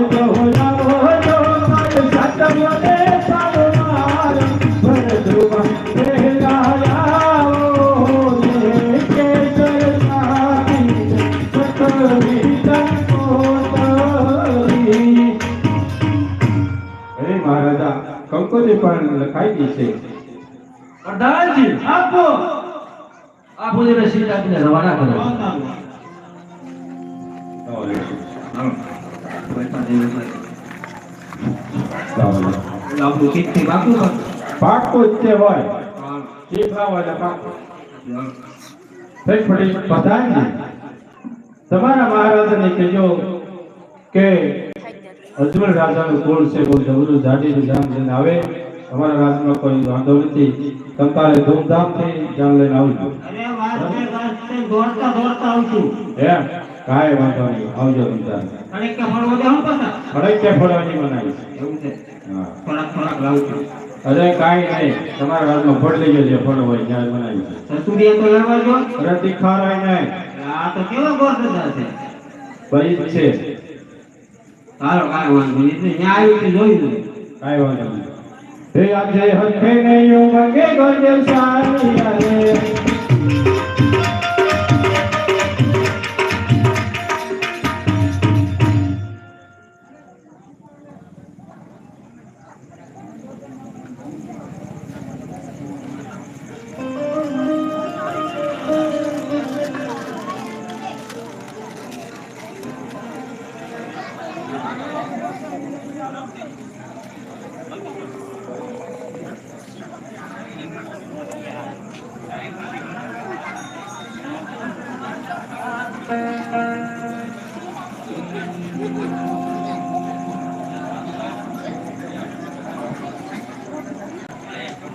તો હો જાઓ જો સાતવને સાવમાર ભરદુવા પહેરાયા ને કેસર સાથી સતરી તકોતરી અરે મહારાજા કંકોત્રી પણ લખાઈ ગઈ છે પ્રધાનજી આપો જરા સીટ આપીને રવાના કરો આપણું ચિઠ્ઠી પાકું જ તે હોય પ્રધાનજી તમારા મહારાજાને કહેજો કે અજમલ રાજાનું કુળ છે બહુ જબરું જાડીનું જામ લઈને આવે તમારા રાજમાં કોઈ વાંધો નથી તમતારે ધૂમધામથી જામ લઈને આવજો દોડતા આવશું એમ કાંઈ વાંધો નહીં આવજો તમતારે ફળકે ફળવાની મનાવીશ એવું છે હા થોડાક લાવું છું અરે કાંઈ નહીં તમારા રાજમાં ફળ લઈ જજો ફળ હોય ત્યાં બનાવીશ સસુરિયા તો લેવા જો અરે તીખારાય નહીં આ તો કેવો ગોરદાર છે બરી જ છે હાલો કાંઈ વાંધો નહીં ત્યાં આવ્યું જોયું કાંઈ વાંધો નહીં આજે હથે નહીં ઉમંગે ગોજલ સારી